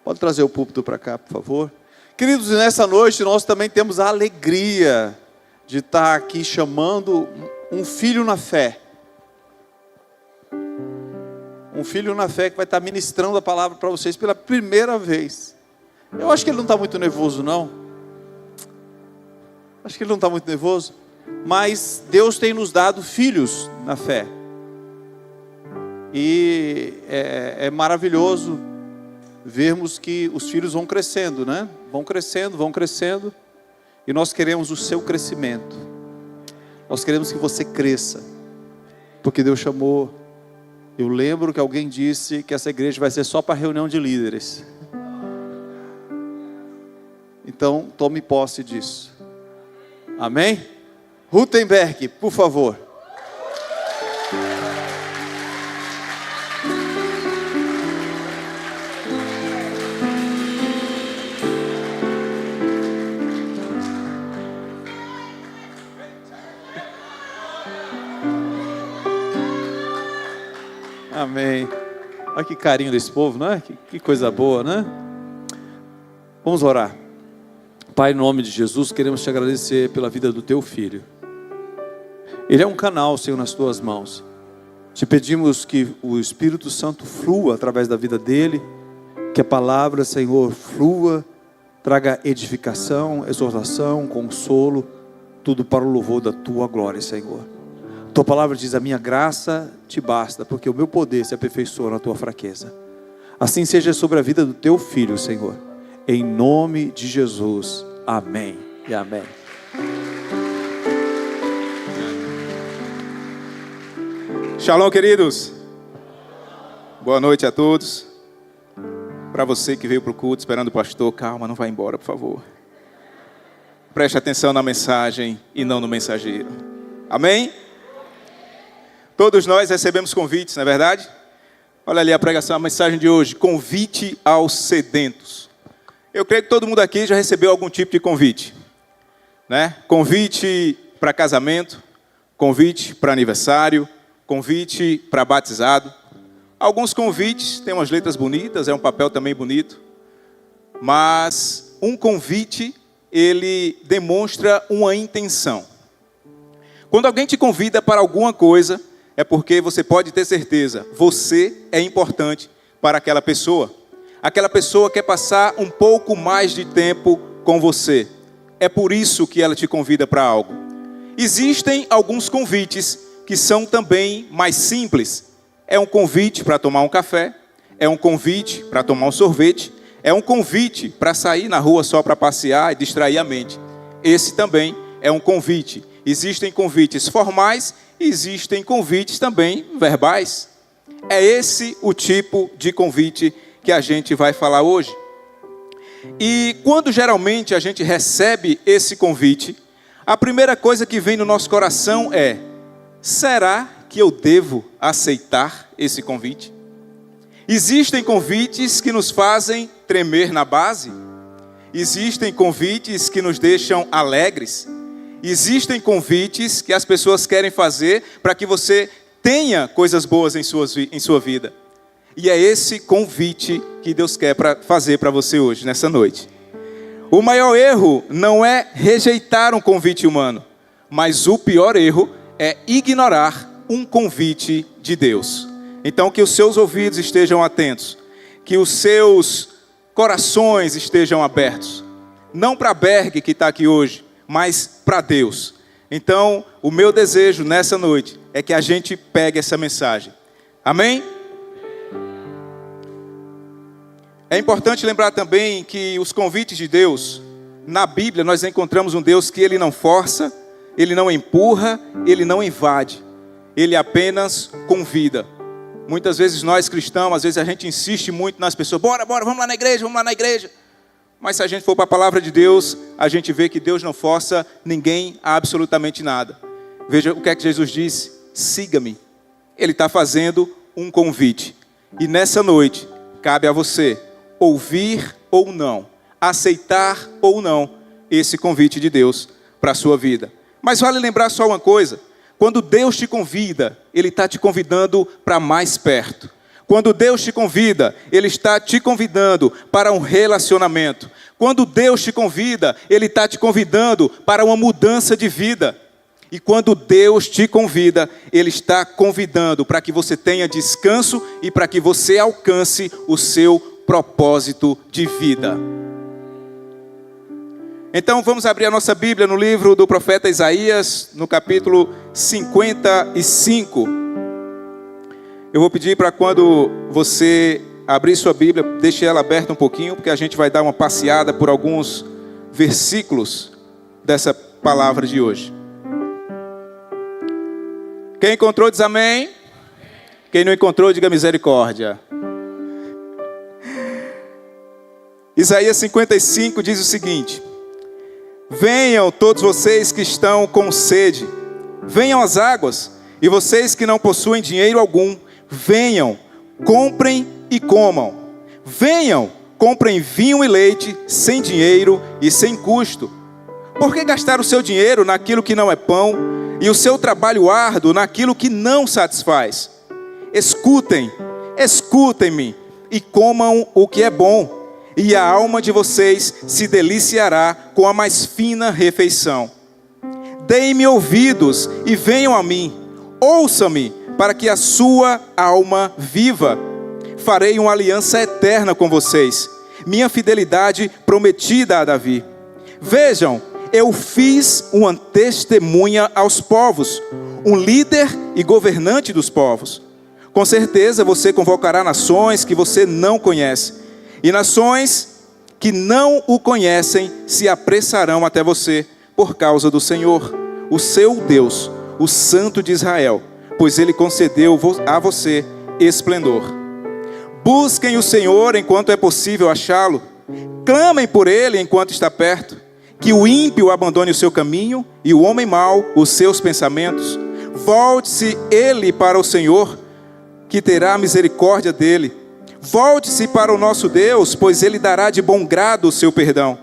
Pode trazer o púlpito para cá, por favor. Queridos, nessa noite nós também temos a alegria de estar aqui chamando um filho na fé. Um filho na fé que vai estar ministrando a palavra para vocês pela primeira vez. Eu acho que ele não está muito nervoso, não. Acho que ele não está muito nervoso. Mas Deus tem nos dado filhos na fé. E é maravilhoso vermos que os filhos vão crescendo, né? Vão crescendo. E nós queremos o seu crescimento. Nós queremos que você cresça. Porque Deus chamou. Eu lembro que alguém disse que essa igreja vai ser só para reunião de líderes. Então, tome posse disso. Amém? Rutenberg, por favor. Amém. Olha que carinho desse povo, não é? Que coisa boa, né? Vamos orar. Pai, em nome de Jesus, queremos te agradecer pela vida do teu filho. Ele é um canal, Senhor, nas tuas mãos. Te pedimos que o Espírito Santo flua através da vida dele, que a palavra, Senhor, flua, traga edificação, exortação, consolo, tudo para o louvor da tua glória, Senhor. Tua palavra diz: a minha graça te basta, porque o meu poder se aperfeiçoa na tua fraqueza. Assim seja sobre a vida do teu filho, Senhor. Em nome de Jesus. Amém e amém. Shalom, queridos. Boa noite a todos. Para você que veio para o culto esperando o pastor, calma, não vai embora, por favor. Preste atenção na mensagem e não no mensageiro. Amém? Todos nós recebemos convites, não é verdade? Olha ali a pregação, a mensagem de hoje: convite aos sedentos. Eu creio que todo mundo aqui já recebeu algum tipo de convite, né? Convite para casamento, convite para aniversário, convite para batizado. Alguns convites têm umas letras bonitas, é um papel também bonito. Mas um convite, ele demonstra uma intenção. Quando alguém te convida para alguma coisa, é porque você pode ter certeza, você é importante para aquela pessoa. Aquela pessoa quer passar um pouco mais de tempo com você. É por isso que ela te convida para algo. Existem alguns convites que são também mais simples. É um convite para tomar um café, é um convite para tomar um sorvete, é um convite para sair na rua só para passear e distrair a mente. Esse também é um convite. Existem convites formais e existem convites também verbais. É esse o tipo de convite que a gente vai falar hoje. E quando geralmente a gente recebe esse convite, a primeira coisa que vem no nosso coração é: será que eu devo aceitar esse convite? Existem convites que nos fazem tremer na base. Existem convites que nos deixam alegres. Existem convites que as pessoas querem fazer para que você tenha coisas boas em sua vida. E é esse convite que Deus quer fazer para você hoje, nessa noite. O maior erro não é rejeitar um convite humano, mas o pior erro é ignorar um convite de Deus. Então, que os seus ouvidos estejam atentos, que os seus corações estejam abertos, não para Berg que está aqui hoje, mas para Deus. Então, o meu desejo nessa noite é que a gente pegue essa mensagem. Amém? É importante lembrar também que os convites de Deus, na Bíblia nós encontramos um Deus que ele não força, ele não empurra, ele não invade, ele apenas convida. Muitas vezes nós cristãos, às vezes a gente insiste muito nas pessoas: bora, vamos lá na igreja. Mas se a gente for para a palavra de Deus, a gente vê que Deus não força ninguém a absolutamente nada. Veja o que é que Jesus disse: siga-me. Ele está fazendo um convite. E nessa noite, cabe a você ouvir ou não, aceitar ou não esse convite de Deus para a sua vida. Mas vale lembrar só uma coisa: quando Deus te convida, Ele está te convidando para mais perto. Quando Deus te convida, Ele está te convidando para um relacionamento. Quando Deus te convida, Ele está te convidando para uma mudança de vida. E quando Deus te convida, Ele está convidando para que você tenha descanso e para que você alcance o seu propósito de vida. Então vamos abrir a nossa Bíblia no livro do profeta Isaías, no capítulo 55. Eu vou pedir para quando você abrir sua Bíblia, deixe ela aberta um pouquinho, porque a gente vai dar uma passeada por alguns versículos dessa palavra de hoje. Quem encontrou diz amém. Quem não encontrou, diga misericórdia. Isaías 55 diz o seguinte: venham todos vocês que estão com sede, venham às águas, e vocês que não possuem dinheiro algum, venham, comprem e comam. Venham, comprem vinho e leite, sem dinheiro e sem custo. Por que gastar o seu dinheiro naquilo que não é pão, e o seu trabalho árduo naquilo que não satisfaz? Escutem-me, e comam o que é bom, e a alma de vocês se deliciará com a mais fina refeição. Deem-me ouvidos e venham a mim, ouçam-me, para que a sua alma viva. Farei uma aliança eterna com vocês, minha fidelidade prometida a Davi. Vejam, eu fiz uma testemunha aos povos, um líder e governante dos povos. Com certeza você convocará nações que você não conhece, e nações que não o conhecem se apressarão até você por causa do Senhor, o seu Deus, o Santo de Israel, pois Ele concedeu a você esplendor. Busquem o Senhor enquanto é possível achá-lo, clamem por Ele enquanto está perto. Que o ímpio abandone o seu caminho e o homem mau os seus pensamentos. Volte-se ele para o Senhor, que terá misericórdia dele. Volte-se para o nosso Deus, pois Ele dará de bom grado o seu perdão.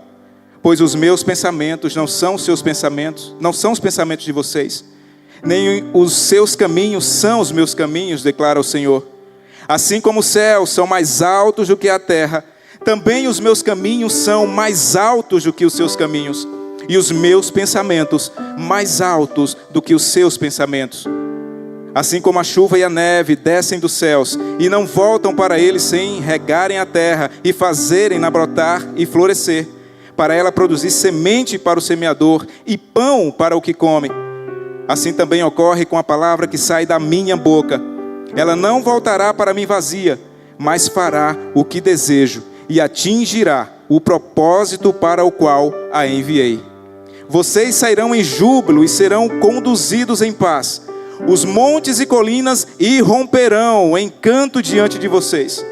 Pois os meus pensamentos não são os seus pensamentos, não são os pensamentos de vocês, nem os seus caminhos são os meus caminhos, declara o Senhor. Assim como os céus são mais altos do que a terra, também os meus caminhos são mais altos do que os seus caminhos, e os meus pensamentos mais altos do que os seus pensamentos. Assim como a chuva e a neve descem dos céus e não voltam para ele sem regarem a terra e fazerem-na brotar e florescer, para ela produzir semente para o semeador e pão para o que come. Assim também ocorre com a palavra que sai da minha boca. Ela não voltará para mim vazia, mas fará o que desejo e atingirá o propósito para o qual a enviei. Vocês sairão em júbilo e serão conduzidos em paz. Os montes e colinas irromperão em canto diante de vocês,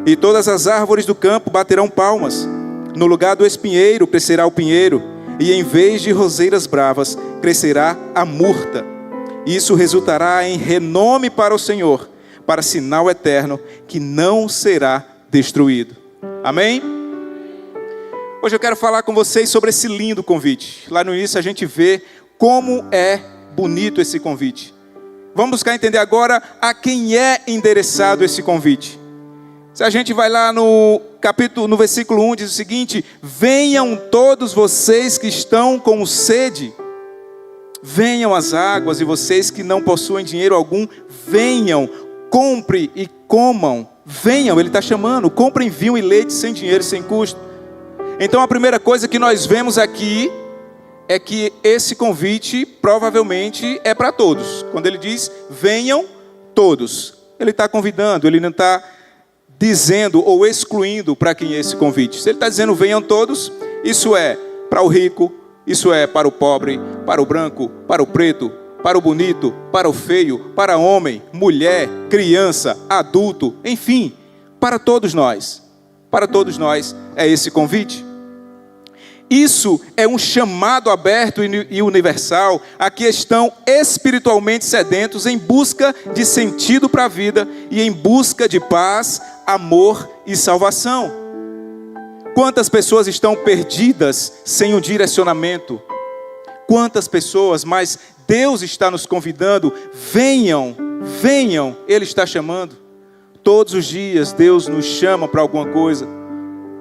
e todas as árvores do campo baterão palmas. No lugar do espinheiro crescerá o pinheiro, e em vez de roseiras bravas crescerá a murta. Isso resultará em renome para o Senhor, para sinal eterno que não será destruído. Amém? Hoje eu quero falar com vocês sobre esse lindo convite. Lá no início a gente vê como é bonito esse convite. Vamos buscar entender agora a quem é endereçado esse convite. Se a gente vai lá no versículo 1, diz o seguinte: venham todos vocês que estão com sede, venham às águas, e vocês que não possuem dinheiro algum, venham, compre e comam. Venham, ele está chamando, comprem vinho e leite sem dinheiro e sem custo. Então a primeira coisa que nós vemos aqui é que esse convite provavelmente é para todos. Quando ele diz venham todos, ele está convidando, ele não está dizendo ou excluindo para quem é esse convite. Se ele está dizendo venham todos, isso é para o rico, isso é para o pobre, para o branco, para o preto, para o bonito, para o feio, para homem, mulher, criança, adulto, enfim, para todos nós. Para todos nós é esse convite. Isso é um chamado aberto e universal a que estão espiritualmente sedentos em busca de sentido para a vida e em busca de paz, amor e salvação. Quantas pessoas estão perdidas sem um direcionamento? Quantas pessoas, mas Deus está nos convidando, venham, venham, Ele está chamando. todos os dias Deus nos chama para alguma coisa,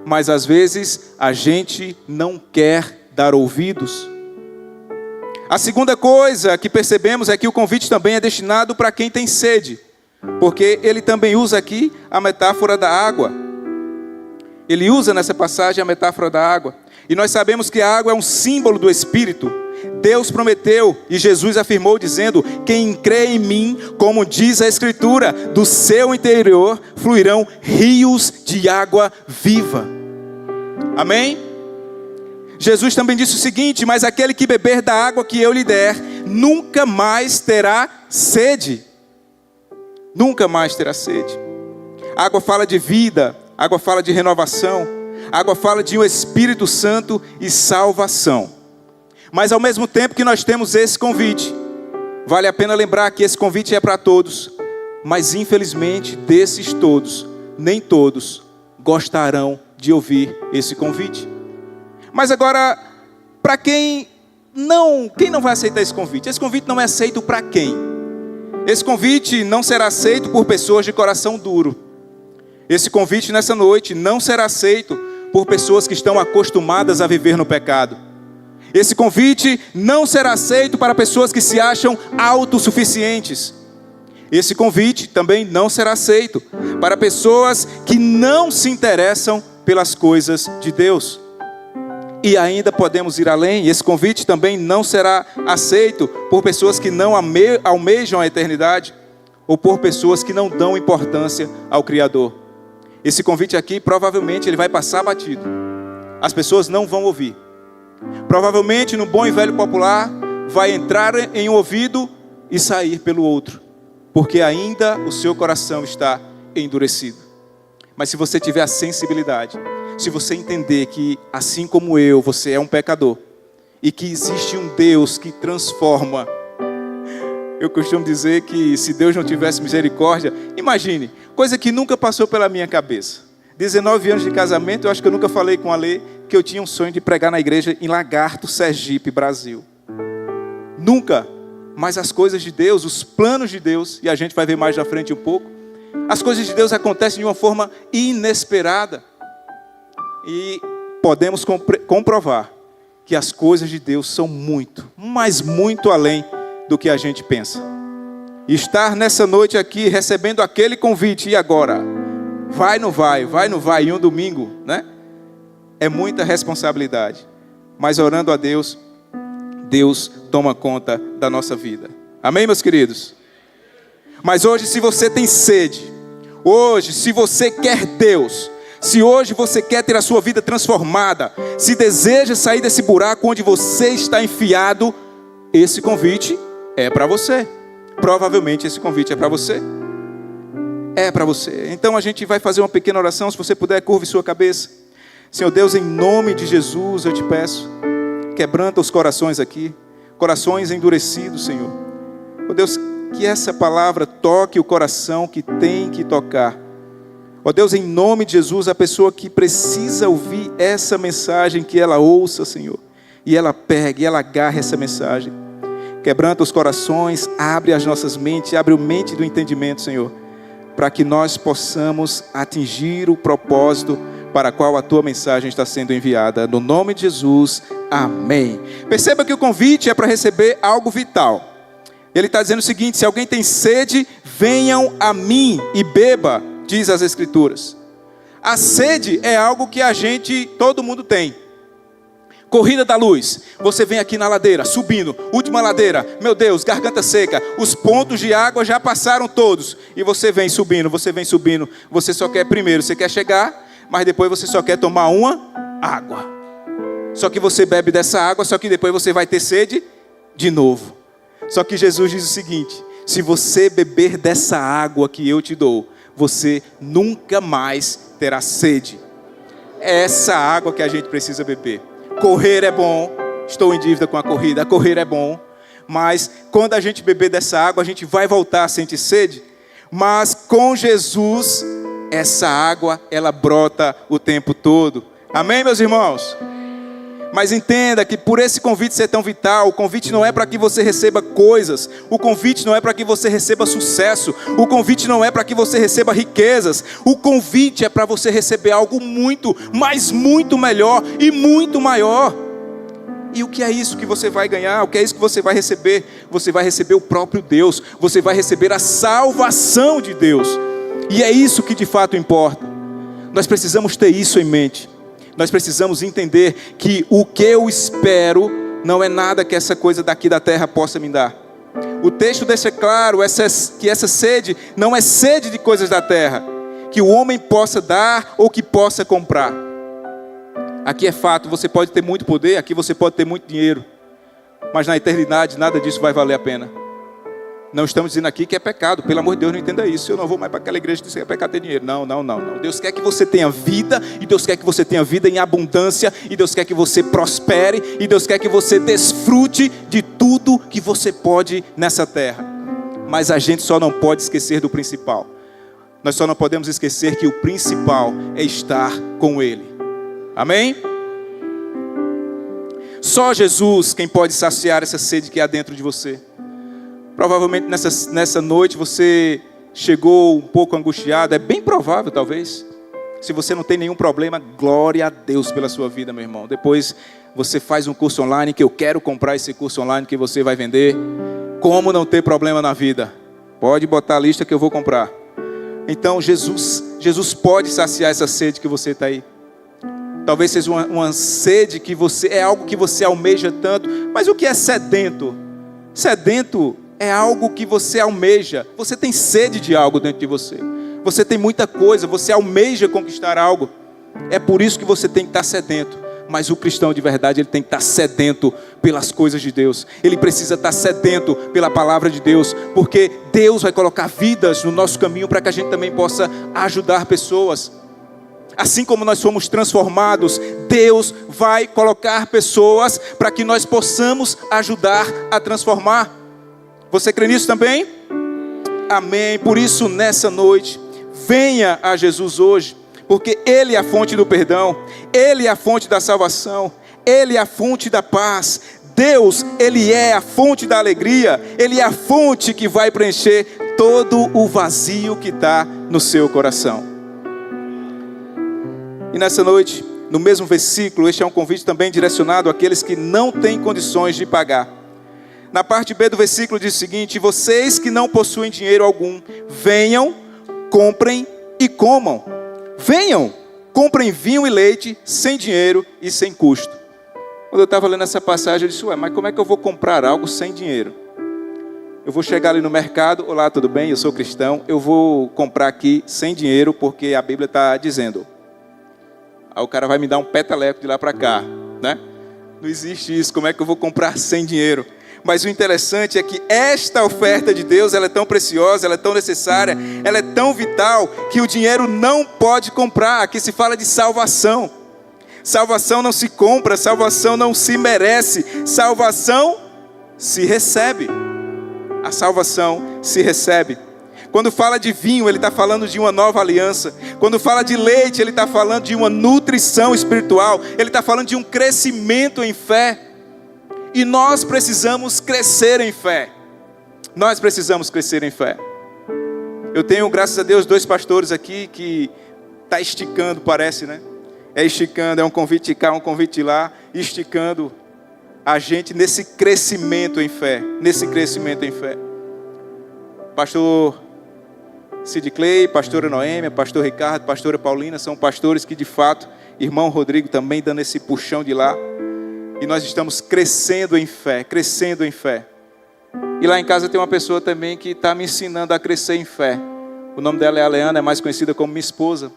mas às vezes a gente não quer dar ouvidos. A segunda coisa que percebemos é que o convite também é destinado para quem tem sede, porque ele também usa aqui a metáfora da água. Ele usa nessa passagem a metáfora da água. E nós sabemos que a água é um símbolo do Espírito. Deus prometeu e Jesus afirmou dizendo: quem crê em mim, como diz a Escritura, do seu interior fluirão rios de água viva. Amém? Jesus também disse o seguinte: mas aquele que beber da água que eu lhe der, nunca mais terá sede. Nunca mais terá sede. A água fala de vida, a água fala de renovação, a água fala de um Espírito Santo e salvação. Mas ao mesmo tempo que nós temos esse convite, vale a pena lembrar que esse convite é para todos, mas infelizmente desses todos, nem todos gostarão de ouvir esse convite. Mas agora, para quem não vai aceitar esse convite? Esse convite não é aceito para quem? Esse convite não será aceito por pessoas de coração duro. Esse convite nessa noite não será aceito por pessoas que estão acostumadas a viver no pecado. Esse convite não será aceito para pessoas que se acham autossuficientes. Esse convite também não será aceito para pessoas que não se interessam pelas coisas de Deus. E ainda podemos ir além, esse convite também não será aceito por pessoas que não almejam a eternidade, ou por pessoas que não dão importância ao Criador. Esse convite aqui, provavelmente, ele vai passar batido. As pessoas não vão ouvir. Provavelmente, no bom e velho popular, vai entrar em um ouvido e sair pelo outro, porque ainda o seu coração está endurecido. Mas se você tiver a sensibilidade, se você entender que, assim como eu, você é um pecador, e que existe um Deus que transforma. Eu costumo dizer que se Deus não tivesse misericórdia, imagine, coisa que nunca passou pela minha cabeça. 19 anos de casamento, eu acho que eu nunca falei com a Lê que eu tinha um sonho de pregar na igreja em Lagarto, Sergipe, Brasil. Nunca. Mas as coisas de Deus, os planos de Deus, e a gente vai ver mais na frente um pouco, as coisas de Deus acontecem de uma forma inesperada. E podemos comprovar que as coisas de Deus são muito, mas muito além do que a gente pensa. E estar nessa noite aqui recebendo aquele convite, e agora? Vai, não vai, em um domingo, né? É muita responsabilidade. Mas orando a Deus, Deus toma conta da nossa vida. Amém, meus queridos? Mas hoje, se você tem sede, hoje, se você quer Deus, se hoje você quer ter a sua vida transformada, se deseja sair desse buraco onde você está enfiado, esse convite é para você. Provavelmente esse convite é para você. É para você. Então a gente vai fazer uma pequena oração. Se você puder, curve sua cabeça. Senhor Deus, em nome de Jesus eu te peço, quebranta os corações aqui, corações endurecidos, Senhor. Ó Deus, que essa palavra toque o coração que tem que tocar. Ó Deus, em nome de Jesus, a pessoa que precisa ouvir essa mensagem, que ela ouça, Senhor, e ela pegue, e ela agarre essa mensagem. Quebranta os corações, abre as nossas mentes, abre a mente do entendimento, Senhor, para que nós possamos atingir o propósito para qual a tua mensagem está sendo enviada. No nome de Jesus, amém. Perceba que o convite é para receber algo vital. Ele está dizendo o seguinte: se alguém tem sede, venham a mim e beba, diz as Escrituras. A sede é algo que todo mundo tem. Corrida da luz, você vem aqui na ladeira, subindo, última ladeira, meu Deus, garganta seca, os pontos de água já passaram todos, e você vem subindo, você só quer primeiro, você quer chegar, mas depois você só quer tomar uma água. Só que você bebe dessa água, só que depois você vai ter sede de novo. Só que Jesus diz o seguinte: se você beber dessa água que eu te dou, você nunca mais terá sede. É essa água que a gente precisa beber. Correr é bom, estou em dívida com a corrida, correr é bom, mas quando a gente beber dessa água, a gente vai voltar a sentir sede, mas com Jesus, essa água, ela brota o tempo todo. Amém, meus irmãos? Mas entenda que por esse convite ser tão vital, o convite não é para que você receba coisas, o convite não é para que você receba sucesso, o convite não é para que você receba riquezas, o convite é para você receber algo muito, mas muito melhor e muito maior. E o que é isso que você vai ganhar? O que é isso que você vai receber? Você vai receber o próprio Deus, você vai receber a salvação de Deus. E é isso que de fato importa. Nós precisamos ter isso em mente. Nós precisamos entender que o que eu espero não é nada que essa coisa daqui da terra possa me dar. O texto deixa claro que essa sede não é sede de coisas da terra, que o homem possa dar ou que possa comprar. Aqui é fato, você pode ter muito poder, aqui você pode ter muito dinheiro, mas na eternidade nada disso vai valer a pena. Não estamos dizendo aqui que é pecado, pelo amor de Deus, não entenda isso. Eu não vou mais para aquela igreja que diz que é pecado ter dinheiro. Não. Deus quer que você tenha vida, e Deus quer que você tenha vida em abundância, e Deus quer que você prospere, e Deus quer que você desfrute de tudo que você pode nessa terra. Mas a gente só não pode esquecer do principal. Nós só não podemos esquecer que o principal é estar com Ele. Amém? Só Jesus quem pode saciar essa sede que há dentro de você. Provavelmente nessa noite você chegou um pouco angustiado. É bem provável, talvez. Se você não tem nenhum problema, glória a Deus pela sua vida, meu irmão. Depois você faz um curso online, que eu quero comprar esse curso online que você vai vender. Como não ter problema na vida? Pode botar a lista que eu vou comprar. Então Jesus pode saciar essa sede que você está aí. Talvez seja uma sede que é algo que você almeja tanto. Mas o que é sedento? Sedento é algo que você almeja. Você tem sede de algo dentro de você. Você tem muita coisa, você almeja conquistar algo. É por isso que você tem que estar sedento. Mas o cristão de verdade, ele tem que estar sedento pelas coisas de Deus. Ele precisa estar sedento pela palavra de Deus. Porque Deus vai colocar vidas no nosso caminho para que a gente também possa ajudar pessoas. Assim como nós fomos transformados, Deus vai colocar pessoas para que nós possamos ajudar a transformar. Você crê nisso também? Amém. Por isso, nessa noite, venha a Jesus hoje, porque Ele é a fonte do perdão, Ele é a fonte da salvação, Ele é a fonte da paz. Deus, Ele é a fonte da alegria, Ele é a fonte que vai preencher todo o vazio que está no seu coração. E nessa noite, no mesmo versículo, este é um convite também direcionado àqueles que não têm condições de pagar. Na parte B do versículo diz o seguinte: vocês que não possuem dinheiro algum, venham, comprem e comam. Venham, comprem vinho e leite, sem dinheiro e sem custo. Quando eu estava lendo essa passagem, eu disse, mas como é que eu vou comprar algo sem dinheiro? Eu vou chegar ali no mercado, olá, tudo bem? Eu sou cristão, eu vou comprar aqui sem dinheiro, porque a Bíblia está dizendo. Aí o cara vai me dar um peteleco de lá para cá, né? Não existe isso, como é que eu vou comprar sem dinheiro? Mas o interessante é que esta oferta de Deus, ela é tão preciosa, ela é tão necessária, ela é tão vital, que o dinheiro não pode comprar. Aqui se fala de salvação. Salvação não se compra, salvação não se merece, salvação se recebe. A salvação se recebe. Quando fala de vinho, ele está falando de uma nova aliança. Quando fala de leite, ele está falando de uma nutrição espiritual. Ele está falando de um crescimento em fé. E nós precisamos crescer em fé. Nós precisamos crescer em fé. Eu tenho, graças a Deus, 2 pastores aqui que está esticando, parece, né? É esticando, é um convite cá, um convite lá, esticando a gente nesse crescimento em fé. Nesse crescimento em fé. Pastor Sid Clay, pastora Noêmia, pastor Ricardo, pastora Paulina, são pastores que de fato, irmão Rodrigo também dando esse puxão de lá, e nós estamos crescendo em fé, crescendo em fé. E lá em casa tem uma pessoa também que está me ensinando a crescer em fé. O nome dela é a Leana, é mais conhecida como minha esposa,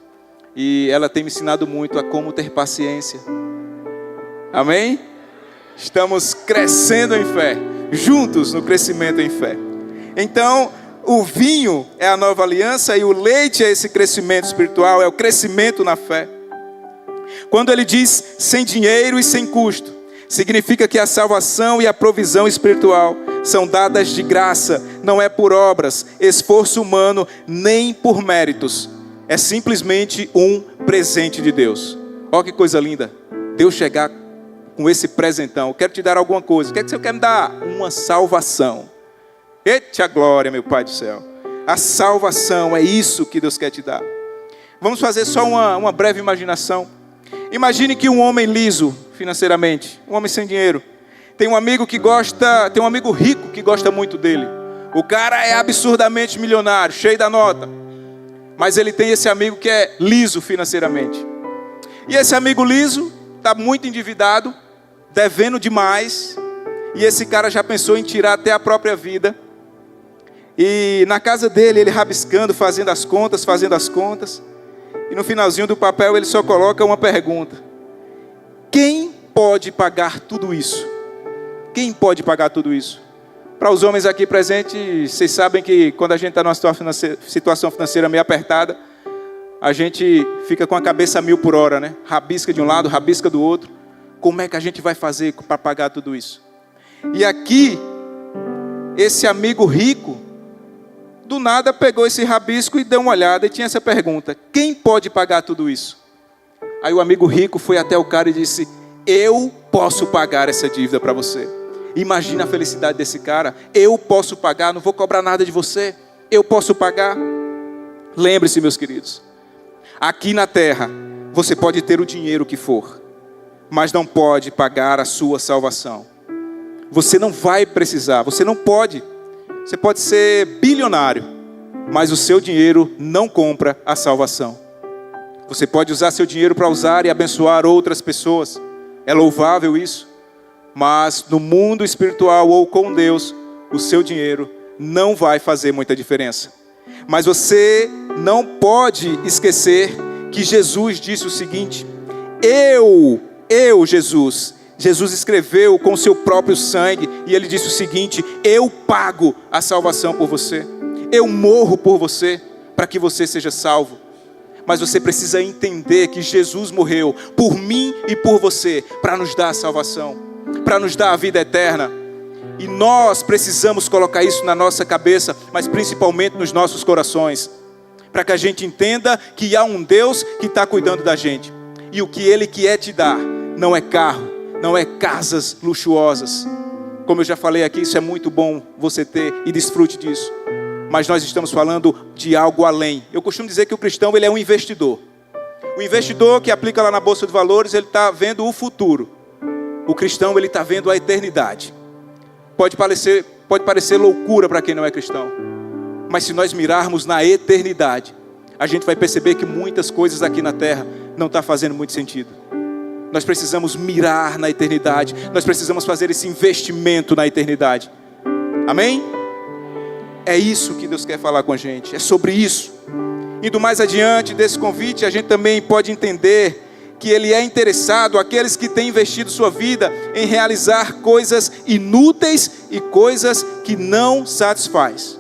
e ela tem me ensinado muito a como ter paciência. Amém? Estamos crescendo em fé, juntos no crescimento em fé. Então, o vinho é a nova aliança e o leite é esse crescimento espiritual, é o crescimento na fé. Quando ele diz sem dinheiro e sem custo, significa que a salvação e a provisão espiritual são dadas de graça, não é por obras, esforço humano, nem por méritos. É simplesmente um presente de Deus. Olha que coisa linda, Deus chegar com esse presentão. Eu quero te dar alguma coisa. O que é que você quer me dar? Uma salvação. Eita glória, meu Pai do céu. A salvação, é isso que Deus quer te dar. Vamos fazer só uma breve imaginação. Imagine que um homem liso financeiramente, um homem sem dinheiro, tem um amigo rico que gosta muito dele. O cara é absurdamente milionário, cheio da nota. Mas ele tem esse amigo que é liso financeiramente. E esse amigo liso está muito endividado, devendo demais. E esse cara já pensou em tirar até a própria vida. E na casa dele, ele rabiscando, fazendo as contas. E no finalzinho do papel, ele só coloca uma pergunta: quem pode pagar tudo isso? Quem pode pagar tudo isso? Para os homens aqui presentes, vocês sabem que quando a gente está numa situação financeira meio apertada, a gente fica com a cabeça a 1000 por hora, né? Rabisca de um lado, rabisca do outro. Como é que a gente vai fazer para pagar tudo isso? E aqui, esse amigo rico, do nada pegou esse rabisco e deu uma olhada e tinha essa pergunta: quem pode pagar tudo isso? Aí o amigo rico foi até o cara e disse: eu posso pagar essa dívida para você. Imagina a felicidade desse cara. Eu posso pagar, não vou cobrar nada de você. Eu posso pagar. Lembre-se, meus queridos, aqui na terra, você pode ter o dinheiro que for, mas não pode pagar a sua salvação. Você não vai precisar, você não pode. Você pode ser bilionário, mas o seu dinheiro não compra a salvação. Você pode usar seu dinheiro para usar e abençoar outras pessoas. É louvável isso. Mas no mundo espiritual ou com Deus, o seu dinheiro não vai fazer muita diferença. Mas você não pode esquecer que Jesus disse o seguinte: Jesus escreveu com seu próprio sangue, e ele disse o seguinte: eu pago a salvação por você. Eu morro por você, para que você seja salvo. Mas você precisa entender que Jesus morreu por mim e por você, para nos dar a salvação, para nos dar a vida eterna. E nós precisamos colocar isso na nossa cabeça, mas principalmente nos nossos corações, para que a gente entenda que há um Deus que está cuidando da gente. E o que Ele quer te dar não é carro, não é casas luxuosas. Como eu já falei aqui, isso é muito bom você ter e desfrute disso. Mas nós estamos falando de algo além. Eu costumo dizer que o cristão, ele é um investidor. O investidor que aplica lá na Bolsa de Valores, ele está vendo o futuro. O cristão, ele está vendo a eternidade. Pode parecer loucura para quem não é cristão. Mas se nós mirarmos na eternidade, a gente vai perceber que muitas coisas aqui na terra não estão fazendo muito sentido. Nós precisamos mirar na eternidade. Nós precisamos fazer esse investimento na eternidade. Amém? É isso que Deus quer falar com a gente. É sobre isso. Indo mais adiante desse convite, a gente também pode entender que Ele é interessado àqueles que têm investido sua vida em realizar coisas inúteis e coisas que não satisfaz.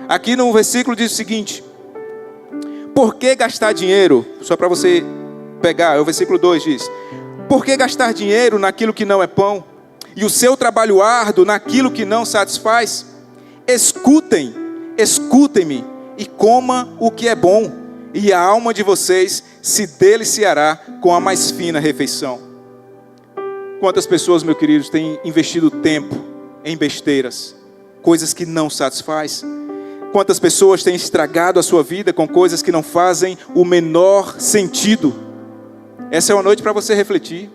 Aqui no versículo diz o seguinte: por que gastar dinheiro? Só para você pegar, o versículo 2 diz: por que gastar dinheiro naquilo que não é pão, e o seu trabalho árduo naquilo que não satisfaz? Escutem-me e coma o que é bom, e a alma de vocês se deliciará com a mais fina refeição. Quantas pessoas, meus queridos, têm investido tempo em besteiras, coisas que não satisfaz? Quantas pessoas têm estragado a sua vida com coisas que não fazem o menor sentido? Essa é uma noite para você refletir.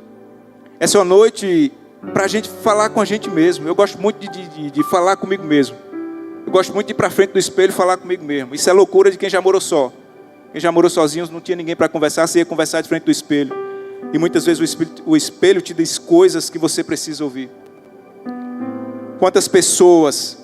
Essa é uma noite para a gente falar com a gente mesmo. Eu gosto muito de falar comigo mesmo. Eu gosto muito de ir para frente do espelho e falar comigo mesmo. Isso é loucura de quem já morou só. Quem já morou sozinho, não tinha ninguém para conversar, você ia conversar de frente do espelho. E muitas vezes o espelho te diz coisas que você precisa ouvir. Quantas pessoas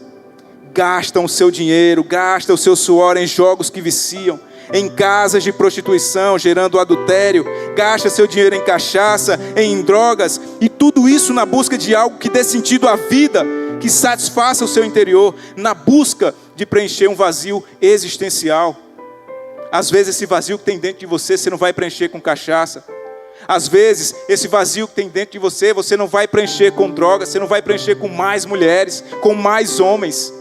gastam o seu dinheiro, gastam o seu suor em jogos que viciam, em casas de prostituição, gerando adultério, gasta seu dinheiro em cachaça, em drogas, e tudo isso na busca de algo que dê sentido à vida, que satisfaça o seu interior, na busca de preencher um vazio existencial. Às vezes esse vazio que tem dentro de você não vai preencher com cachaça. Às vezes esse vazio que tem dentro de você não vai preencher com drogas, você não vai preencher com mais mulheres, com mais homens.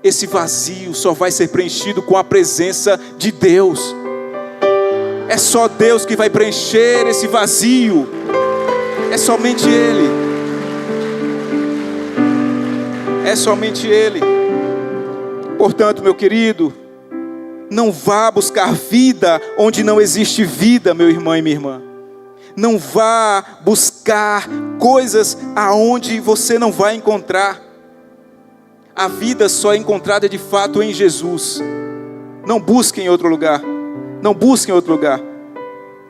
Esse vazio só vai ser preenchido com a presença de Deus. É só Deus que vai preencher esse vazio. É somente Ele. É somente Ele. Portanto, meu querido, não vá buscar vida onde não existe vida, meu irmão e minha irmã. Não vá buscar coisas aonde você não vai encontrar. A vida só é encontrada de fato em Jesus. Não busque em outro lugar. Não busque em outro lugar.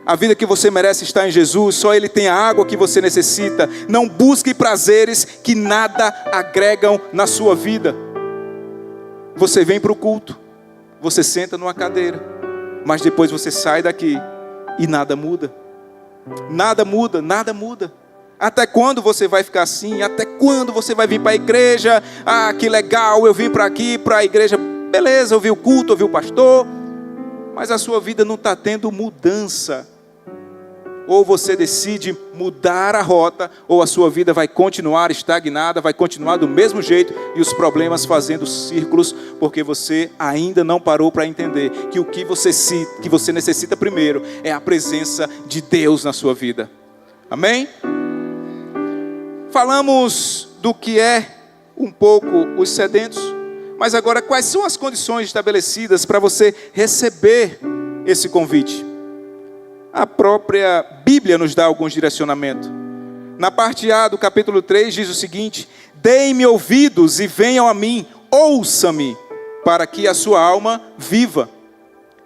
A vida que você merece está em Jesus. Só Ele tem a água que você necessita. Não busque prazeres que nada agregam na sua vida. Você vem para o culto, você senta numa cadeira, mas depois você sai daqui e nada muda. Nada muda, nada muda. Até quando você vai ficar assim? Até quando você vai vir para a igreja? Ah, que legal, eu vim para aqui, para a igreja. Beleza, eu vi o culto, eu vi o pastor. Mas a sua vida não está tendo mudança. Ou você decide mudar a rota, ou a sua vida vai continuar estagnada, vai continuar do mesmo jeito, e os problemas fazendo círculos, porque você ainda não parou para entender que o que você necessita primeiro é a presença de Deus na sua vida. Amém? Falamos do que é um pouco os sedentos, mas agora quais são as condições estabelecidas para você receber esse convite? A própria Bíblia nos dá alguns direcionamentos. Na parte A do capítulo 3 diz o seguinte: deem-me ouvidos e venham a mim, ouça-me, para que a sua alma viva.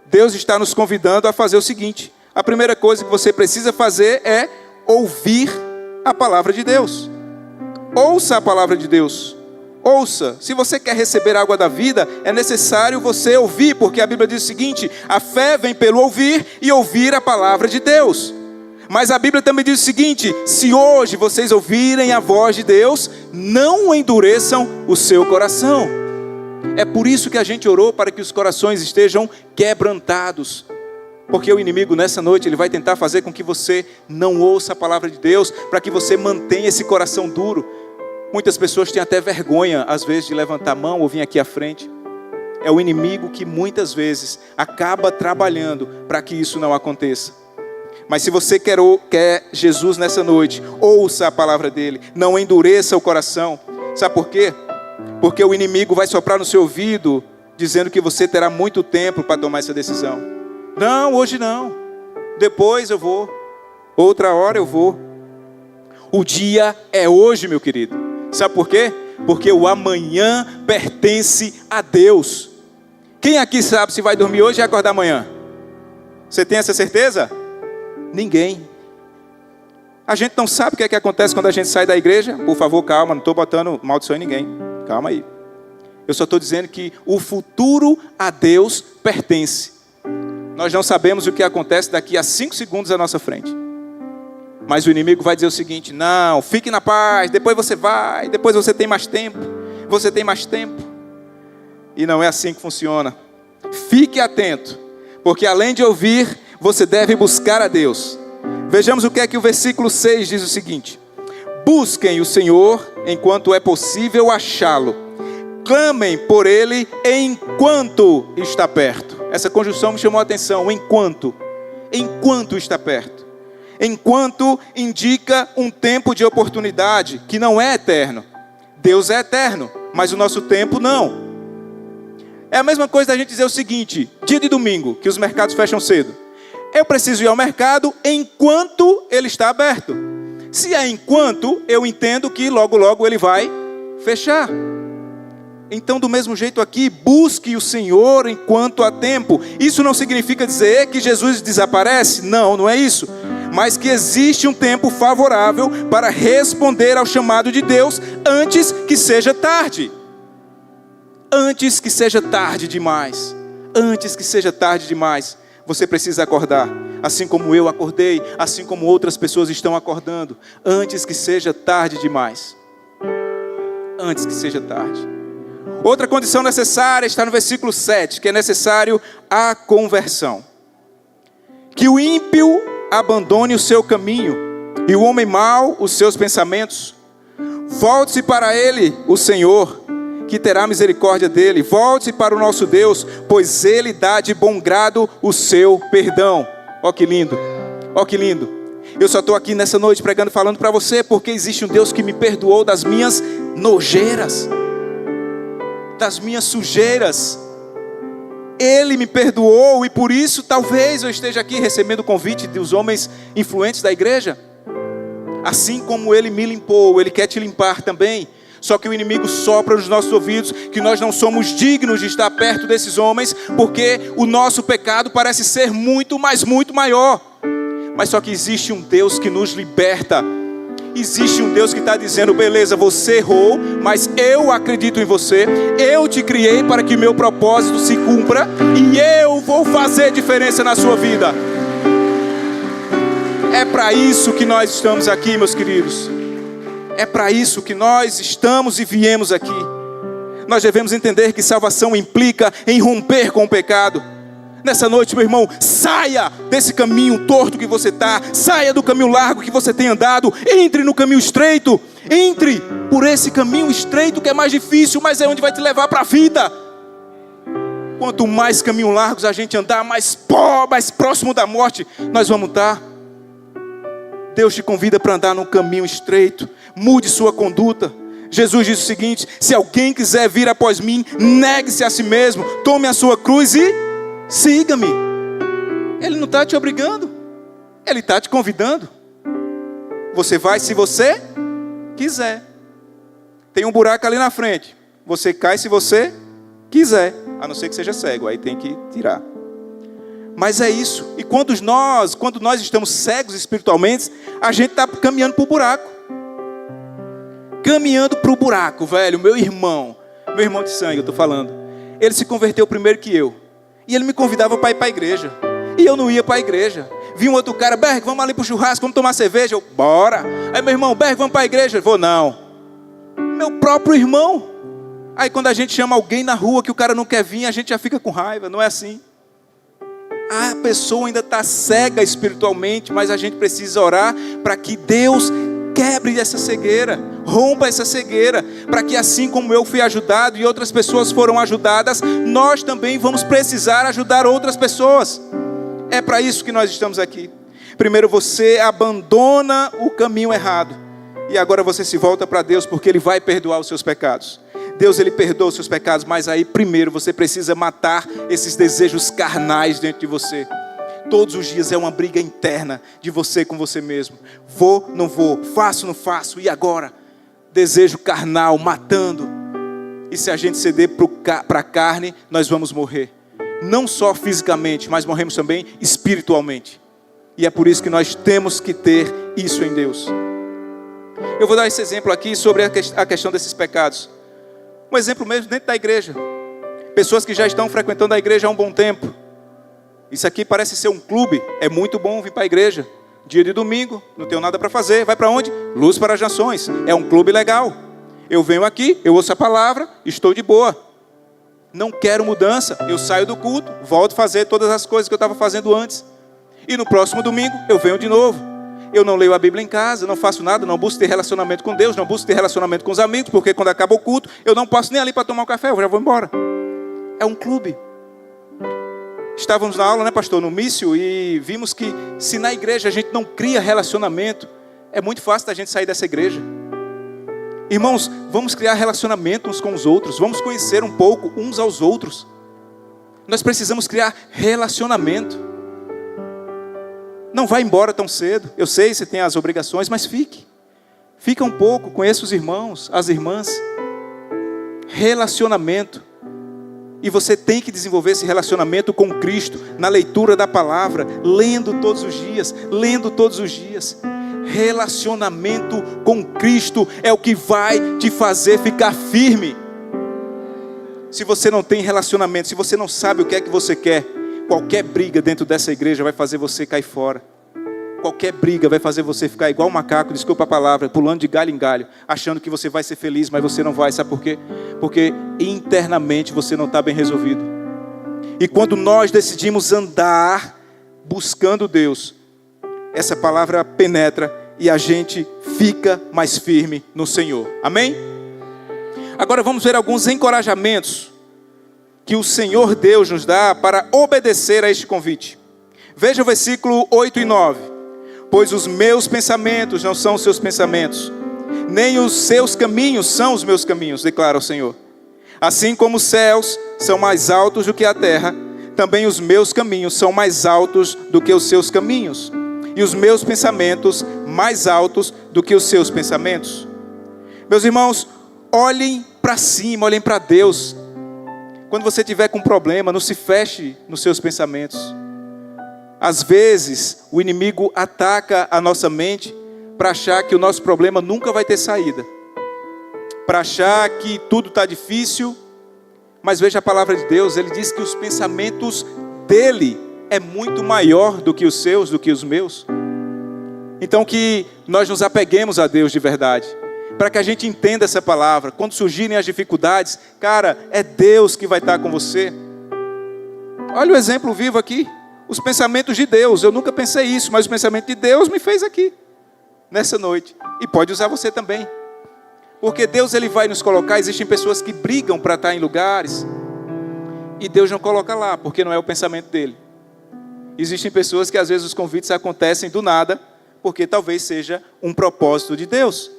Deus está nos convidando a fazer o seguinte: a primeira coisa que você precisa fazer é ouvir a palavra de Deus. Ouça a palavra de Deus. Ouça, se você quer receber a água da vida, é necessário você ouvir, porque a Bíblia diz o seguinte: a fé vem pelo ouvir e ouvir a palavra de Deus. Mas a Bíblia também diz o seguinte: se hoje vocês ouvirem a voz de Deus, não endureçam o seu coração. É por isso que a gente orou para que os corações estejam quebrantados. Porque o inimigo nessa noite, ele vai tentar fazer com que você não ouça a palavra de Deus, para que você mantenha esse coração duro. Muitas pessoas têm até vergonha, às vezes, de levantar a mão ou vir aqui à frente. É o inimigo que muitas vezes acaba trabalhando para que isso não aconteça. Mas se você quer Jesus nessa noite, ouça a palavra dele, não endureça o coração. Sabe por quê? Porque o inimigo vai soprar no seu ouvido, dizendo que você terá muito tempo para tomar essa decisão. Não, hoje não. Depois eu vou. Outra hora eu vou. O dia é hoje, meu querido. Sabe por quê? Porque o amanhã pertence a Deus. Quem aqui sabe se vai dormir hoje e acordar amanhã? Você tem essa certeza? Ninguém. A gente não sabe o que é que acontece quando a gente sai da igreja. Por favor, calma, não estou botando maldição em ninguém. Calma aí. Eu só estou dizendo que o futuro a Deus pertence. Nós não sabemos o que acontece daqui a 5 segundos à nossa frente. Mas o inimigo vai dizer o seguinte: não, fique na paz, depois você vai, depois você tem mais tempo, você tem mais tempo. E não é assim que funciona. Fique atento, porque além de ouvir, você deve buscar a Deus. Vejamos o que é que o versículo 6 diz o seguinte: busquem o Senhor enquanto é possível achá-lo. Clamem por Ele enquanto está perto. Essa conjunção me chamou a atenção, enquanto está perto. Enquanto indica um tempo de oportunidade que não é eterno. Deus é eterno, mas o nosso tempo não. É a mesma coisa da gente dizer o seguinte: dia de domingo, que os mercados fecham cedo, eu preciso ir ao mercado enquanto ele está aberto. Se é enquanto, eu entendo que logo logo ele vai fechar. Então, do mesmo jeito aqui, busque o Senhor enquanto há tempo. Isso não significa dizer que Jesus desaparece. Não, não é isso. Mas que existe um tempo favorável para responder ao chamado de Deus antes que seja tarde. Antes que seja tarde demais. Antes que seja tarde demais. Você precisa acordar. Assim como eu acordei, assim como outras pessoas estão acordando. Antes que seja tarde demais. Antes que seja tarde. Outra condição necessária está no versículo 7, que é necessário a conversão. Que o ímpio abandone o seu caminho, e o homem mau os seus pensamentos. Volte-se para ele, o Senhor, que terá misericórdia dele. Volte-se para o nosso Deus, pois ele dá de bom grado o seu perdão. Ó que lindo, ó que lindo. Eu só estou aqui nessa noite pregando, falando para você, porque existe um Deus que me perdoou das minhas nojeiras, das minhas sujeiras. Ele me perdoou e por isso talvez eu esteja aqui recebendo o convite dos homens influentes da igreja. Assim como Ele me limpou, Ele quer te limpar também. Só que o inimigo sopra nos nossos ouvidos que nós não somos dignos de estar perto desses homens, porque o nosso pecado parece ser muito, mas muito maior. Mas só que existe um Deus que nos liberta. Existe um Deus que está dizendo, beleza, você errou, mas eu acredito em você. Eu te criei para que meu propósito se cumpra e eu vou fazer diferença na sua vida. É para isso que nós estamos aqui, meus queridos. É para isso que nós estamos e viemos aqui. Nós devemos entender que salvação implica em romper com o pecado. Nessa noite, meu irmão, saia desse caminho torto que você está. Saia do caminho largo que você tem andado. Entre no caminho estreito. Entre por esse caminho estreito que é mais difícil, mas é onde vai te levar para a vida. Quanto mais caminhos largos a gente andar, mais próximo da morte nós vamos estar. Deus te convida para andar num caminho estreito. Mude sua conduta. Jesus disse o seguinte: se alguém quiser vir após mim, negue-se a si mesmo, tome a sua cruz e siga-me. Ele não está te obrigando, Ele está te convidando. Você vai se você quiser. Tem um buraco ali na frente, você cai se você quiser, a não ser que seja cego, aí tem que tirar. Mas é isso. E quando nós estamos cegos espiritualmente, a gente está caminhando para o buraco. Caminhando para o buraco, velho. Meu irmão de sangue, eu estou falando. Ele se converteu primeiro que eu. E ele me convidava para ir para a igreja. E eu não ia para a igreja. Vi um outro cara, Berg, vamos ali para o churrasco, vamos tomar cerveja. Eu, bora. Aí meu irmão, Berg, vamos para a igreja. Eu vou, não. Meu próprio irmão. Aí quando a gente chama alguém na rua que o cara não quer vir, a gente já fica com raiva. Não é assim. A pessoa ainda está cega espiritualmente, mas a gente precisa orar para que Deus quebre essa cegueira, rompa essa cegueira, para que assim como eu fui ajudado e outras pessoas foram ajudadas, nós também vamos precisar ajudar outras pessoas. É para isso que nós estamos aqui. Primeiro você abandona o caminho errado, e agora você se volta para Deus, porque Ele vai perdoar os seus pecados. Deus, Ele perdoa os seus pecados, mas aí primeiro você precisa matar esses desejos carnais dentro de você. Todos os dias é uma briga interna de você com você mesmo. Vou, não vou, faço, não faço, e agora? Desejo carnal, matando. E se a gente ceder para a carne, nós vamos morrer. Não só fisicamente, mas morremos também espiritualmente. E é por isso que nós temos que ter isso em Deus. Eu vou dar esse exemplo aqui sobre a questão desses pecados. Um exemplo mesmo dentro da igreja. Pessoas que já estão frequentando a igreja há um bom tempo. Isso aqui parece ser um clube. É muito bom vir para a igreja. Dia de domingo, não tenho nada para fazer. Vai para onde? Luz para as Nações. É um clube legal. Eu venho aqui, eu ouço a palavra, estou de boa. Não quero mudança. Eu saio do culto, volto a fazer todas as coisas que eu estava fazendo antes. E no próximo domingo eu venho de novo. Eu não leio a Bíblia em casa, não faço nada, não busco ter relacionamento com Deus, não busco ter relacionamento com os amigos, porque quando acaba o culto, eu não posso nem ali para tomar um café, eu já vou embora. É um clube. Estávamos na aula, né, pastor, no mício, e vimos que se na igreja a gente não cria relacionamento, é muito fácil da gente sair dessa igreja. Irmãos, vamos criar relacionamento uns com os outros, vamos conhecer um pouco uns aos outros. Nós precisamos criar relacionamento. Não vá embora tão cedo. Eu sei, você tem as obrigações, mas fique. Fica um pouco, conheça os irmãos, as irmãs. Relacionamento. E você tem que desenvolver esse relacionamento com Cristo, na leitura da palavra, lendo todos os dias. Relacionamento com Cristo é o que vai te fazer ficar firme. Se você não tem relacionamento, se você não sabe o que é que você quer, qualquer briga dentro dessa igreja vai fazer você cair fora. Qualquer briga vai fazer você ficar igual um macaco, desculpa a palavra, pulando de galho em galho, achando que você vai ser feliz, mas você não vai. Sabe por quê? Porque internamente você não está bem resolvido. E quando nós decidimos andar buscando Deus, essa palavra penetra e a gente fica mais firme no Senhor. Amém? Agora vamos ver alguns encorajamentos que o Senhor Deus nos dá para obedecer a este convite. Veja o versículo 8 e 9. Pois os meus pensamentos não são os seus pensamentos, nem os seus caminhos são os meus caminhos, declara o Senhor. Assim como os céus são mais altos do que a terra, também os meus caminhos são mais altos do que os seus caminhos, e os meus pensamentos mais altos do que os seus pensamentos. Meus irmãos, olhem para cima, olhem para Deus. Quando você tiver com um problema, não se feche nos seus pensamentos. Às vezes, o inimigo ataca a nossa mente para achar que o nosso problema nunca vai ter saída, para achar que tudo está difícil. Mas veja a palavra de Deus, ele diz que os pensamentos dele é muito maior do que os seus, do que os meus. Então que nós nos apeguemos a Deus de verdade, para que a gente entenda essa palavra. Quando surgirem as dificuldades, cara, é Deus que vai estar com você. Olha o exemplo vivo aqui, os pensamentos de Deus. Eu nunca pensei isso, mas o pensamento de Deus me fez aqui, nessa noite. E pode usar você também. Porque Deus, ele vai nos colocar. Existem pessoas que brigam para estar em lugares, e Deus não coloca lá, porque não é o pensamento dele. Existem pessoas que às vezes os convites acontecem do nada, porque talvez seja um propósito de Deus.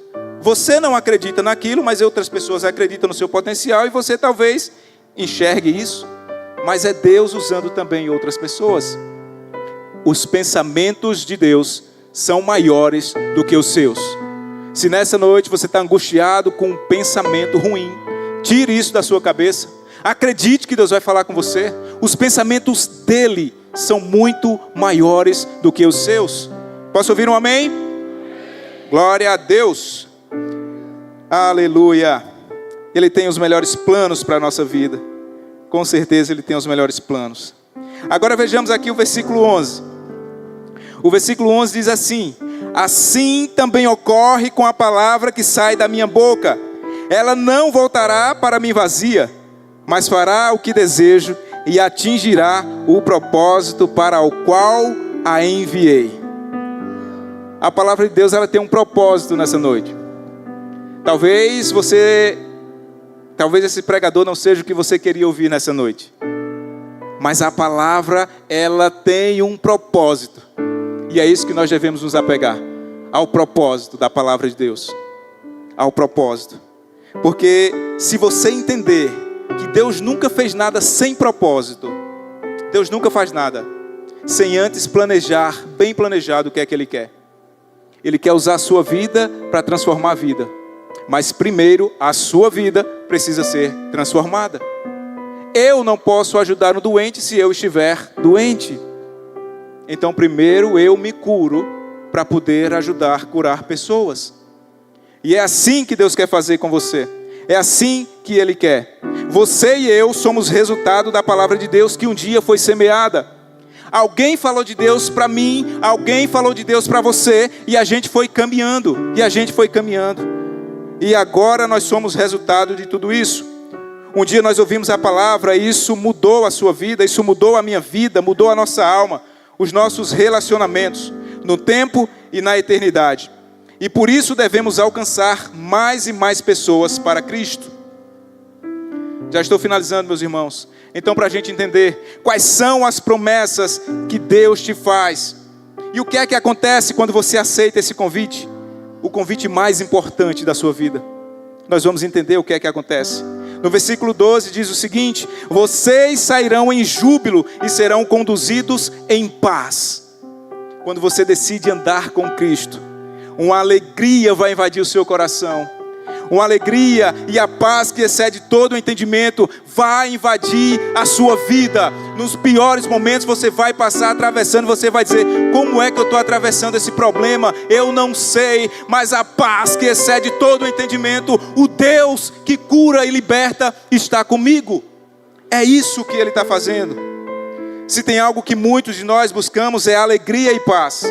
Você não acredita naquilo, mas outras pessoas acreditam no seu potencial, e você talvez enxergue isso, mas é Deus usando também outras pessoas. Os pensamentos de Deus são maiores do que os seus. Se nessa noite você está angustiado com um pensamento ruim, tire isso da sua cabeça. Acredite que Deus vai falar com você. Os pensamentos dele são muito maiores do que os seus. Posso ouvir um amém? Glória a Deus. Aleluia. Ele tem os melhores planos para a nossa vida. Com certeza ele tem os melhores planos. Agora vejamos aqui o versículo 11. O versículo 11 diz assim: assim também ocorre com a palavra que sai da minha boca. Ela não voltará para mim vazia, mas fará o que desejo e atingirá o propósito para o qual a enviei. A palavra de Deus, ela tem um propósito nessa noite. Talvez esse pregador não seja o que você queria ouvir nessa noite, mas a palavra, ela tem um propósito. E é isso que nós devemos nos apegar, ao propósito da palavra de Deus. Ao propósito. Porque se você entender que Deus nunca fez nada sem propósito, Deus nunca faz nada sem antes planejar, bem planejado, o que é que Ele quer. Ele quer usar a sua vida para transformar a vida. Mas primeiro, a sua vida precisa ser transformada. Eu não posso ajudar um doente se eu estiver doente. Então primeiro eu me curo para poder ajudar a curar pessoas. E é assim que Deus quer fazer com você. É assim que Ele quer. Você e eu somos resultado da palavra de Deus que um dia foi semeada. Alguém falou de Deus para mim, alguém falou de Deus para você, e a gente foi caminhando, e agora nós somos resultado de tudo isso. Um dia nós ouvimos a palavra, e isso mudou a sua vida, isso mudou a minha vida, mudou a nossa alma, os nossos relacionamentos, no tempo e na eternidade. E por isso devemos alcançar mais e mais pessoas para Cristo. Já estou finalizando, meus irmãos. Então, para a gente entender quais são as promessas que Deus te faz, e o que é que acontece quando você aceita esse convite, o convite mais importante da sua vida, nós vamos entender o que é que acontece. No versículo 12 diz o seguinte: vocês sairão em júbilo e serão conduzidos em paz. Quando você decide andar com Cristo, uma alegria vai invadir o seu coração. Uma alegria e a paz que excede todo o entendimento vai invadir a sua vida. Nos piores momentos você vai passar atravessando, você vai dizer: como é que eu estou atravessando esse problema? Eu não sei, mas a paz que excede todo o entendimento, o Deus que cura e liberta está comigo. É isso que Ele está fazendo. Se tem algo que muitos de nós buscamos, é alegria e paz.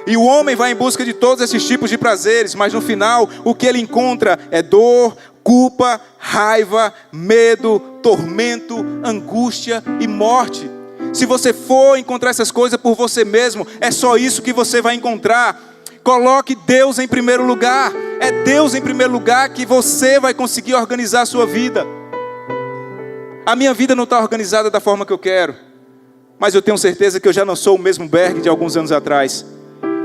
E o homem vai em busca de todos esses tipos de prazeres, mas no final o que ele encontra é dor, culpa, raiva, medo, tormento, angústia e morte. Se você for encontrar essas coisas por você mesmo, é só isso que você vai encontrar. Coloque Deus em primeiro lugar. É Deus em primeiro lugar que você vai conseguir organizar a sua vida. A minha vida não está organizada da forma que eu quero, mas eu tenho certeza que eu já não sou o mesmo Berg de alguns anos atrás.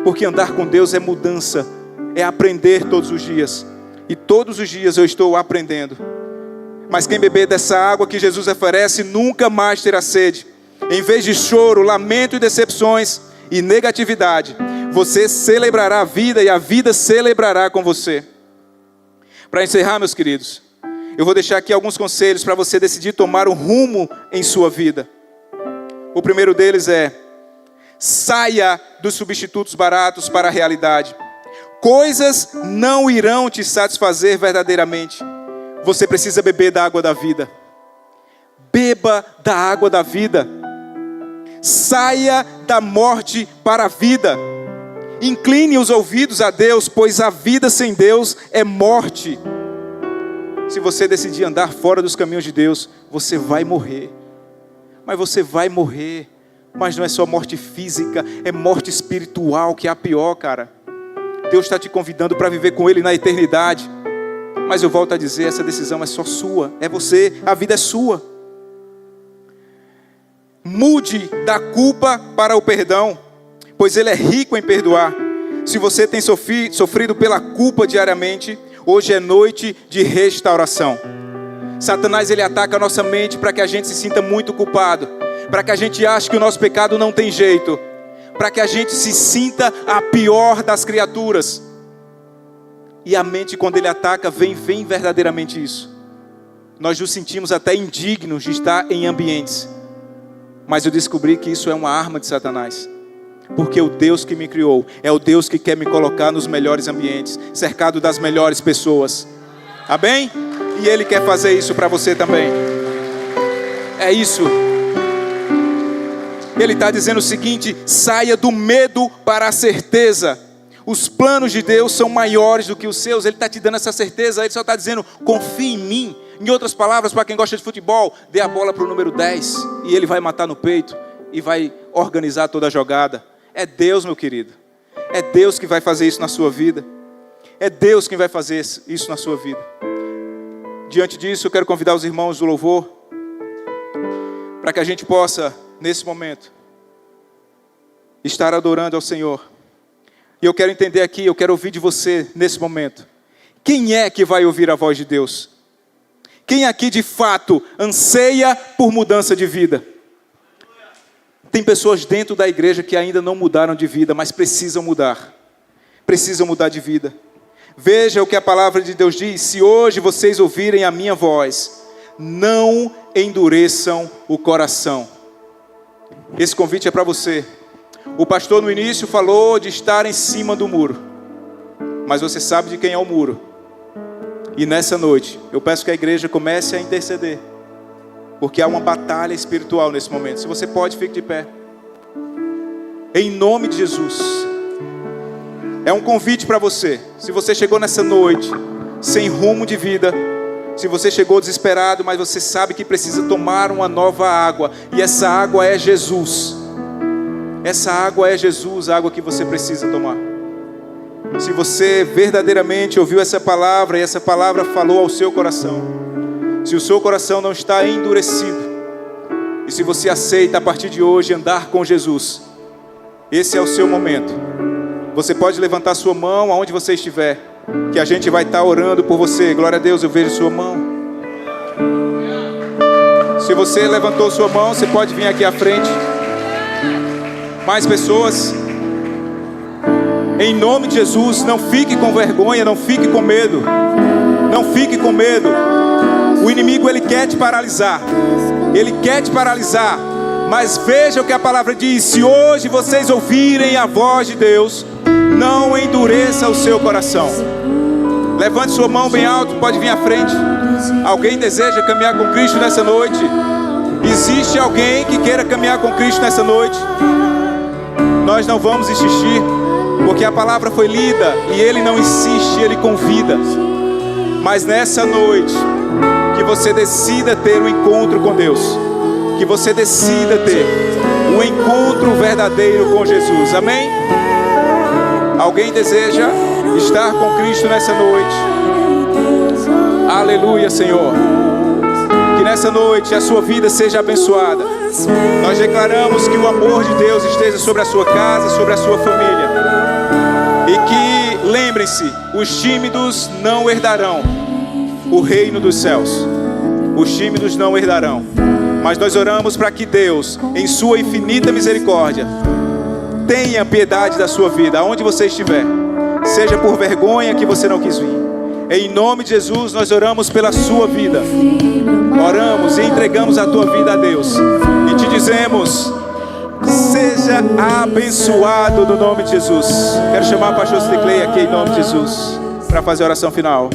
Porque andar com Deus é mudança, é aprender todos os dias. E todos os dias eu estou aprendendo. Mas quem beber dessa água que Jesus oferece nunca mais terá sede. Em vez de choro, lamento e decepções e negatividade, você celebrará a vida e a vida celebrará com você. Para encerrar, meus queridos, eu vou deixar aqui alguns conselhos para você decidir tomar um rumo em sua vida. O primeiro deles é: saia dos substitutos baratos para a realidade. Coisas não irão te satisfazer verdadeiramente. Você precisa beber da água da vida. Beba da água da vida. Saia da morte para a vida. Incline os ouvidos a Deus, pois a vida sem Deus é morte. Se você decidir andar fora dos caminhos de Deus, você vai morrer. Mas você vai morrer. Mas não é só morte física, é morte espiritual, que é a pior, cara. Deus está te convidando para viver com Ele na eternidade. Mas eu volto a dizer, essa decisão é só sua. É você, a vida é sua. Mude da culpa para o perdão, pois Ele é rico em perdoar. Se você tem sofrido pela culpa diariamente, hoje é noite de restauração. Satanás, ele ataca a nossa mente para que a gente se sinta muito culpado, para que a gente ache que o nosso pecado não tem jeito, para que a gente se sinta a pior das criaturas. E a mente, quando ele ataca, vem verdadeiramente isso. Nós nos sentimos até indignos de estar em ambientes. Mas eu descobri que isso é uma arma de Satanás. Porque o Deus que me criou é o Deus que quer me colocar nos melhores ambientes, cercado das melhores pessoas. Amém? E Ele quer fazer isso para você também. É isso. Ele está dizendo o seguinte: saia do medo para a certeza. Os planos de Deus são maiores do que os seus. Ele está te dando essa certeza. Ele só está dizendo: confie em mim. Em outras palavras, para quem gosta de futebol, dê a bola para o número 10 e ele vai matar no peito e vai organizar toda a jogada. É Deus, meu querido. É Deus que vai fazer isso na sua vida. É Deus quem vai fazer isso na sua vida. Diante disso, eu quero convidar os irmãos do louvor para que a gente possa, nesse momento, estar adorando ao Senhor. E eu quero entender aqui, eu quero ouvir de você nesse momento. Quem é que vai ouvir a voz de Deus? Quem aqui de fato anseia por mudança de vida? Tem pessoas dentro da igreja que ainda não mudaram de vida, mas precisam mudar. Precisam mudar de vida. Veja o que a palavra de Deus diz: se hoje vocês ouvirem a minha voz, não endureçam o coração. Esse convite é para você. O pastor no início falou de estar em cima do muro, mas você sabe de quem é o muro. E nessa noite, eu peço que a igreja comece a interceder, porque há uma batalha espiritual nesse momento. Se você pode, fique de pé. Em nome de Jesus. É um convite para você. Se você chegou nessa noite sem rumo de vida, se você chegou desesperado, mas você sabe que precisa tomar uma nova água, e essa água é Jesus. Essa água é Jesus, a água que você precisa tomar. Se você verdadeiramente ouviu essa palavra e essa palavra falou ao seu coração, se o seu coração não está endurecido, e se você aceita a partir de hoje andar com Jesus, esse é o seu momento. Você pode levantar sua mão aonde você estiver, que a gente vai estar orando por você. Glória a Deus, eu vejo sua mão. Se você levantou sua mão, você pode vir aqui à frente. Mais pessoas. Em nome de Jesus, não fique com vergonha, não fique com medo. Não fique com medo. O inimigo, ele quer te paralisar. Ele quer te paralisar. Mas veja o que a palavra diz: se hoje vocês ouvirem a voz de Deus, não endureça o seu coração. Levante sua mão bem alto, pode vir à frente. Alguém deseja caminhar com Cristo nessa noite? Existe alguém que queira caminhar com Cristo nessa noite? Nós não vamos insistir, porque a palavra foi lida e Ele não insiste, Ele convida. Mas nessa noite, que você decida ter um encontro com Deus, que você decida ter um encontro verdadeiro com Jesus. Amém? Alguém deseja estar com Cristo nessa noite? Aleluia, Senhor. Que nessa noite a sua vida seja abençoada. Nós declaramos que o amor de Deus esteja sobre a sua casa, sobre a sua família. E que, lembrem-se, os tímidos não herdarão o reino dos céus. Os tímidos não herdarão. Mas nós oramos para que Deus, em sua infinita misericórdia, tenha piedade da sua vida, aonde você estiver. Seja por vergonha que você não quis vir. Em nome de Jesus, nós oramos pela sua vida. Oramos e entregamos a tua vida a Deus. E te dizemos, seja abençoado no nome de Jesus. Quero chamar o pastor Sidney aqui em nome de Jesus, para fazer a oração final.